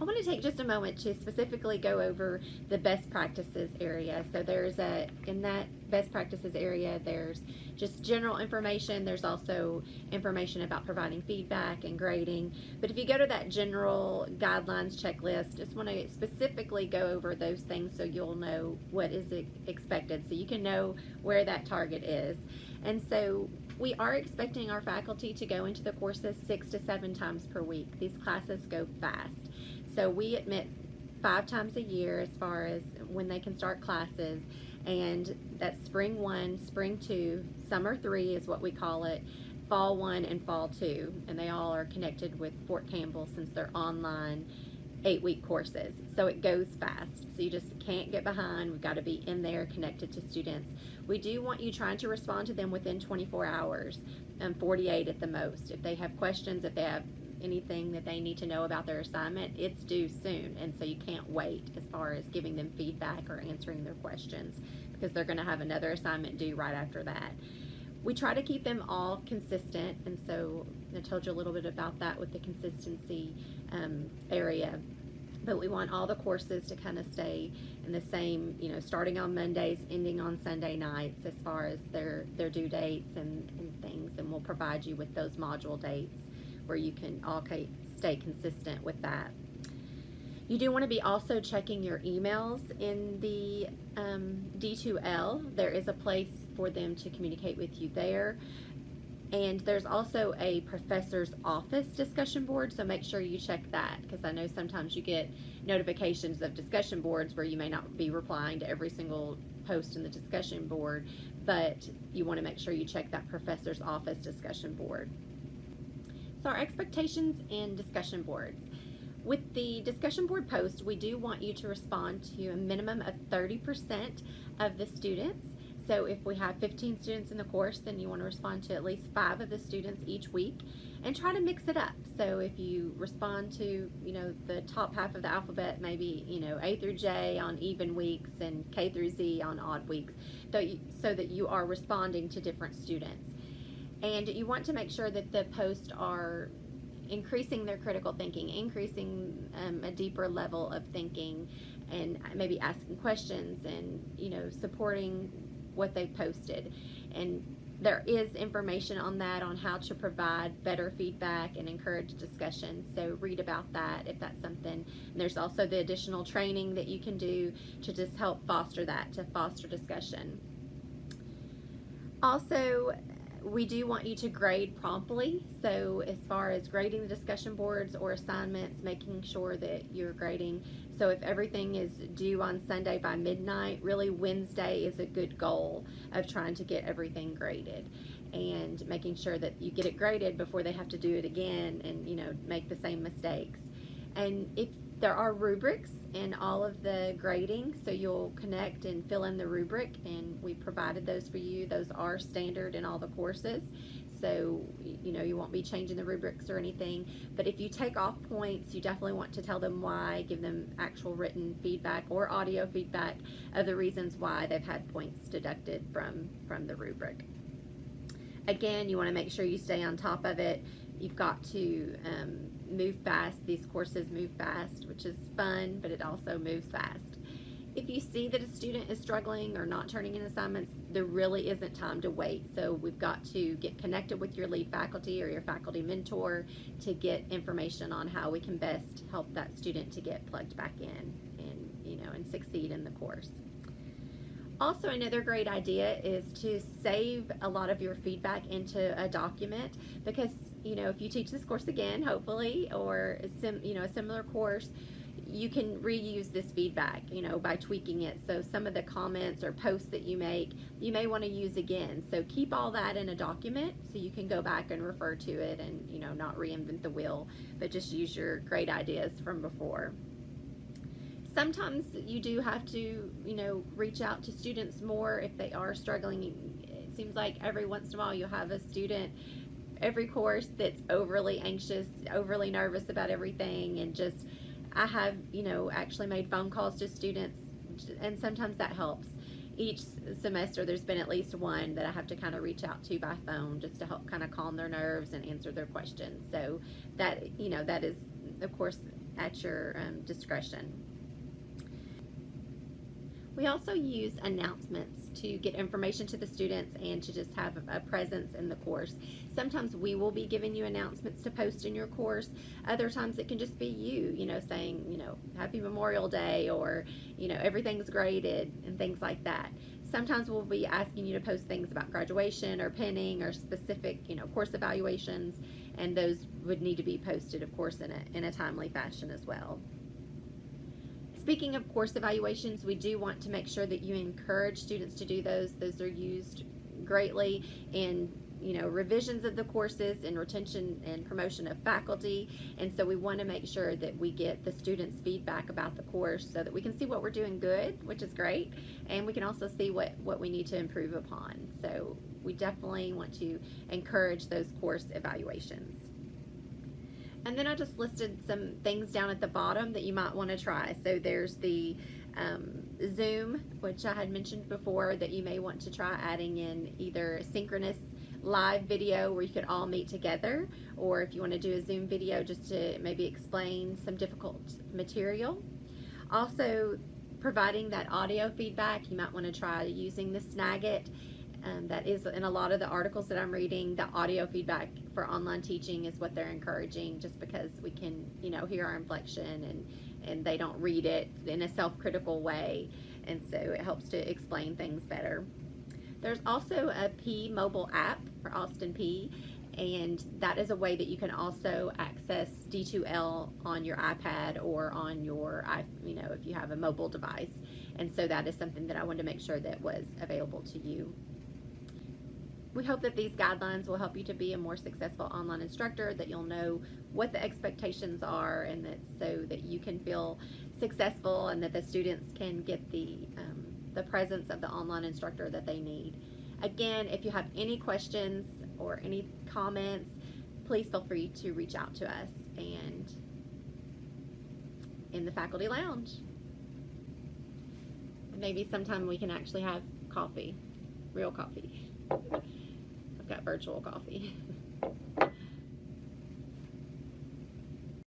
I want to take just a moment to specifically go over the best practices area. So in that best practices area, there's just general information. There's also information about providing feedback and grading. But if you go to that general guidelines checklist, just want to specifically go over those things so you'll know what is expected, so you can know where that target is. And so we are expecting our faculty to go into the courses 6 to 7 times per week. These classes go fast. So we admit 5 times a year as far as when they can start classes, and that's spring 1, spring 2, summer 3 is what we call it, fall 1 and fall 2, and they all are connected with Fort Campbell since they're online 8-week courses. So it goes fast. So you just can't get behind. We've got to be in there connected to students. We do want you trying to respond to them within 24 hours, 48 at the most. If they have questions, if they have anything that they need to know about their assignment, it's due soon, and so you can't wait as far as giving them feedback or answering their questions, because they're going to have another assignment due right after that. We try to keep them all consistent, and so I told you a little bit about that with the consistency area. But we want all the courses to kind of stay in the same, starting on Mondays, ending on Sunday nights as far as their due dates and things, and we'll provide you with those module dates where you can all stay consistent with that. You do want to be also checking your emails in the D2L. There is a place for them to communicate with you there. And there's also a professor's office discussion board, so make sure you check that, because I know sometimes you get notifications of discussion boards where you may not be replying to every single post in the discussion board, but you want to make sure you check that professor's office discussion board. So our expectations in discussion boards. With the discussion board post, we do want you to respond to a minimum of 30% of the students. So if we have 15 students in the course, then you want to respond to at least 5 of the students each week, and try to mix it up. So if you respond to, the top half of the alphabet, maybe, A through J on even weeks and K through Z on odd weeks, so that you are responding to different students. And you want to make sure that the posts are increasing their critical thinking, increasing a deeper level of thinking, and maybe asking questions and, supporting what they've posted. And there is information on that, on how to provide better feedback and encourage discussion. So read about that if that's something. And there's also the additional training that you can do to just help foster that, to foster discussion. Also, we do want you to grade promptly. So as far as grading the discussion boards or assignments, making sure that you're grading. So if everything is due on Sunday by midnight, really Wednesday is a good goal of trying to get everything graded, and making sure that you get it graded before they have to do it again and make the same mistakes. And if there are rubrics in all of the grading, so you'll connect and fill in the rubric, and we provided those for you. Those are standard in all the courses, so you won't be changing the rubrics or anything. But if you take off points, you definitely want to tell them why, give them actual written feedback or audio feedback of the reasons why they've had points deducted from the rubric. Again, you want to make sure you stay on top of it. You've got to move fast. These courses move fast, which is fun, but it also moves fast. If you see that a student is struggling or not turning in assignments, there really isn't time to wait. So we've got to get connected with your lead faculty or your faculty mentor to get information on how we can best help that student to get plugged back in and succeed in the course. Also, another great idea is to save a lot of your feedback into a document, because if you teach this course again, hopefully, or a similar course, you can reuse this feedback, by tweaking it. So some of the comments or posts that you make, you may want to use again. So keep all that in a document so you can go back and refer to it and, not reinvent the wheel, but just use your great ideas from before. Sometimes you do have to, reach out to students more if they are struggling. It seems like every once in a while you'll have a student every course that's overly anxious, overly nervous about everything, and just, I have, actually made phone calls to students, and sometimes that helps. Each semester there's been at least one that I have to kind of reach out to by phone just to help kind of calm their nerves and answer their questions. So that, that is, of course, at your discretion. We also use announcements to get information to the students and to just have a presence in the course. Sometimes we will be giving you announcements to post in your course. Other times it can just be you know, saying, you know, Happy Memorial Day, or, you know, everything's graded and things like that. Sometimes we'll be asking you to post things about graduation or pinning or specific, you know, course evaluations, and those would need to be posted, of course, in a timely fashion as well. Speaking of course evaluations, we do want to make sure that you encourage students to do those. Those are used greatly in, you know, revisions of the courses and retention and promotion of faculty. And so we want to make sure that we get the students' feedback about the course so that we can see what we're doing good, which is great, and we can also see what we need to improve upon. So we definitely want to encourage those course evaluations. And then I just listed some things down at the bottom that you might want to try. So there's the Zoom, which I had mentioned before, that you may want to try adding in either a synchronous live video where you could all meet together, or if you want to do a Zoom video just to maybe explain some difficult material. Also, providing that audio feedback, you might want to try using the Snagit. That is in a lot of the articles that I'm reading. The audio feedback for online teaching is what they're encouraging, just because we can, you know, hear our inflection and they don't read it in a self-critical way, and so it helps to explain things better. There's also a P mobile app for Austin P, and that is a way that you can also access D2L on your iPad or on your, you know, if you have a mobile device. And so that is something that I wanted to make sure that was available to you. We hope that these guidelines will help you to be a more successful online instructor, that you'll know what the expectations are, and that so that you can feel successful and that the students can get the presence of the online instructor that they need. Again, if you have any questions or any comments, please feel free to reach out to us and in the faculty lounge. Maybe sometime we can actually have coffee, real coffee. I've got virtual coffee.